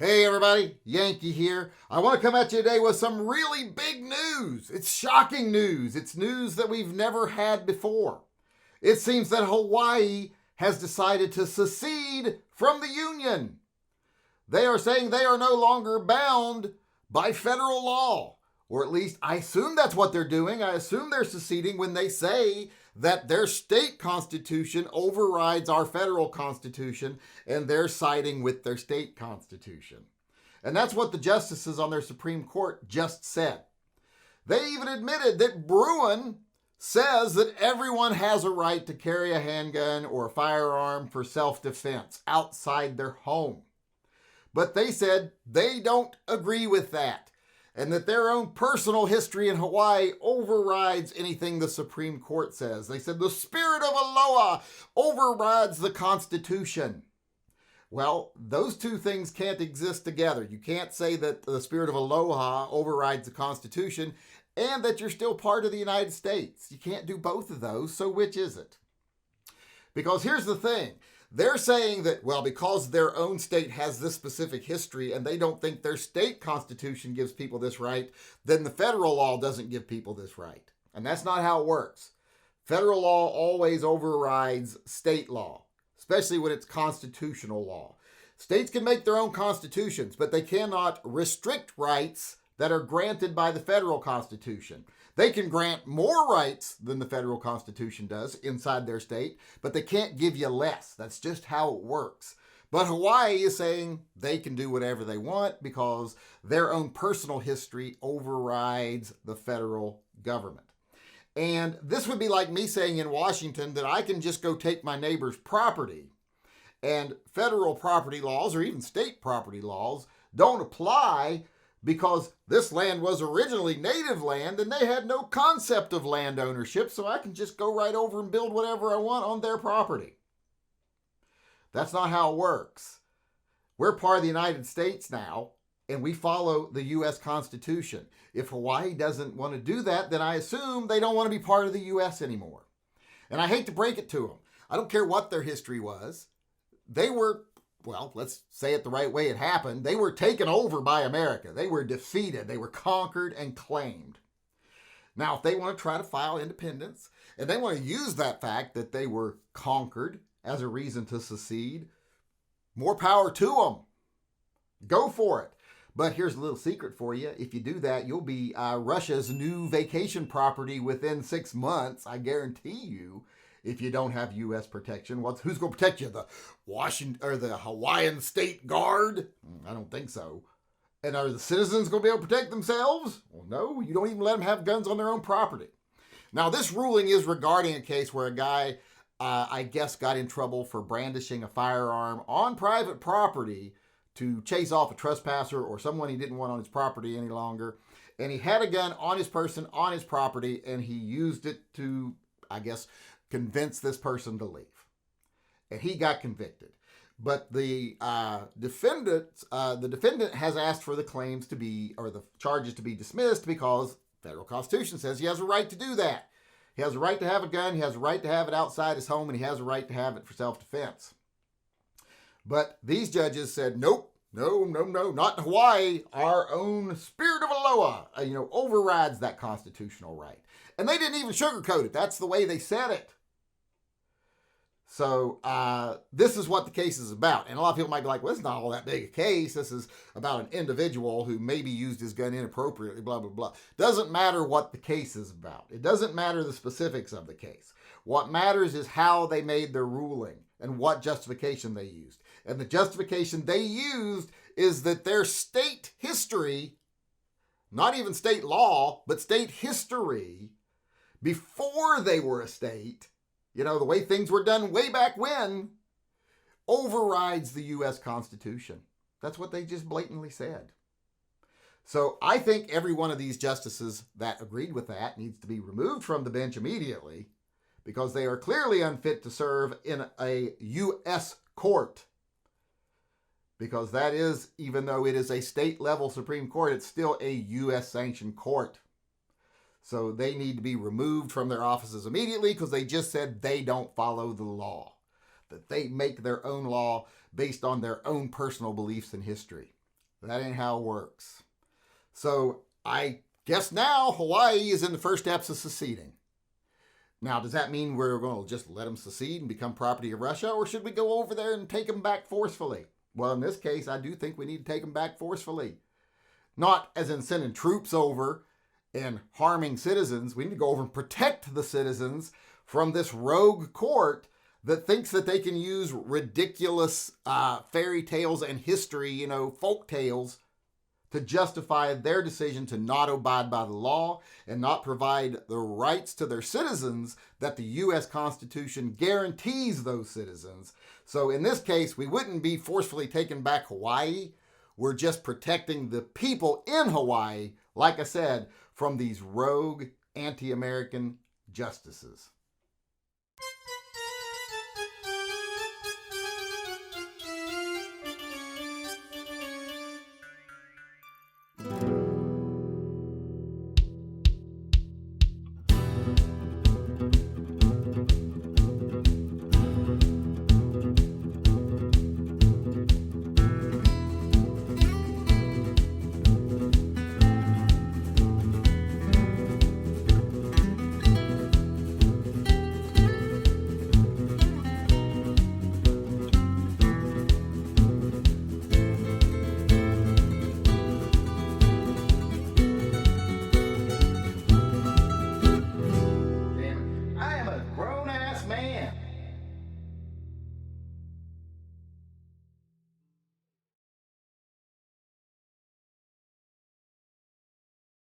Hey everybody, Yankee here. I want to come at you today with some really big news. It's shocking news. It's news that we've never had before. It seems that Hawaii has decided to secede from the Union. They are saying they are no longer bound by federal law. Or at least I assume that's what they're doing. I assume they're seceding when they say that their state constitution overrides our federal constitution and they're siding with their state constitution. And that's what the justices on their Supreme Court just said. They even admitted that Bruin says that everyone has a right to carry a handgun or a firearm for self-defense outside their home. But they said they don't agree with that, and that their own personal history in Hawaii overrides anything the Supreme Court says. They said the spirit of aloha overrides the Constitution. Well, those two things can't exist together. You can't say that the spirit of aloha overrides the Constitution and that you're still part of the United States. You can't do both of those, so which is it? Because here's the thing. They're saying that, well, because their own state has this specific history and they don't think their state constitution gives people this right, then the federal law doesn't give people this right. And that's not how it works. Federal law always overrides state law, especially when it's constitutional law. States can make their own constitutions, but they cannot restrict rights that are granted by the federal constitution. They can grant more rights than the federal constitution does inside their state, but they can't give you less. That's just how it works. But Hawaii is saying they can do whatever they want because their own personal history overrides the federal government. And this would be like me saying in Washington that I can just go take my neighbor's property, and federal property laws or even state property laws don't apply because this land was originally native land and they had no concept of land ownership, so I can just go right over and build whatever I want on their property. That's not how it works. We're part of the United States now, and we follow the U.S. Constitution. If Hawaii doesn't want to do that, then I assume they don't want to be part of the U.S. anymore. And I hate to break it to them. I don't care what their history was. They were, well, let's say it the right way it happened. They were taken over by America. They were defeated. They were conquered and claimed. Now, if they want to try to file independence and they want to use that fact that they were conquered as a reason to secede, more power to them. Go for it. But here's a little secret for you. If you do that, you'll be Russia's new vacation property within 6 months. I guarantee you. If you don't have U.S. protection, who's going to protect you? The Washington or the Hawaiian State Guard? I don't think so. And are the citizens going to be able to protect themselves? Well, no, you don't even let them have guns on their own property. Now, this ruling is regarding a case where a guy, I guess, got in trouble for brandishing a firearm on private property to chase off a trespasser or someone he didn't want on his property any longer. And he had a gun on his person, on his property, and he used it to, I guess, convince this person to leave. And he got convicted. But the defendant has asked for the claims to be, or the charges to be dismissed because federal constitution says he has a right to do that. He has a right to have a gun, he has a right to have it outside his home, and he has a right to have it for self-defense. But these judges said, nope, no, not in Hawaii. Our own spirit of aloha, overrides that constitutional right. And they didn't even sugarcoat it. That's the way they said it. So this is what the case is about. And a lot of people might be like, well, it's not all that big a case. This is about an individual who maybe used his gun inappropriately, blah, blah, blah. Doesn't matter what the case is about. It doesn't matter the specifics of the case. What matters is how they made their ruling and what justification they used. And the justification they used is that their state history, not even state law, but state history, before they were a state, the way things were done way back when, overrides the U.S. Constitution. That's what they just blatantly said. So I think every one of these justices that agreed with that needs to be removed from the bench immediately because they are clearly unfit to serve in a U.S. court. Because that is, even though it is a state-level Supreme Court, it's still a U.S.-sanctioned court. So they need to be removed from their offices immediately because they just said they don't follow the law. That they make their own law based on their own personal beliefs and history. That ain't how it works. So I guess now Hawaii is in the first steps of seceding. Now, does that mean we're going to just let them secede and become property of Russia, or should we go over there and take them back forcefully? Well, in this case, I do think we need to take them back forcefully. Not as in sending troops over and harming citizens. We need to go over and protect the citizens from this rogue court that thinks that they can use ridiculous fairy tales and history, folk tales, to justify their decision to not abide by the law and not provide the rights to their citizens that the U.S. Constitution guarantees those citizens. So in this case, we wouldn't be forcefully taking back Hawaii. We're just protecting the people in Hawaii, like I said, from these rogue anti-American justices.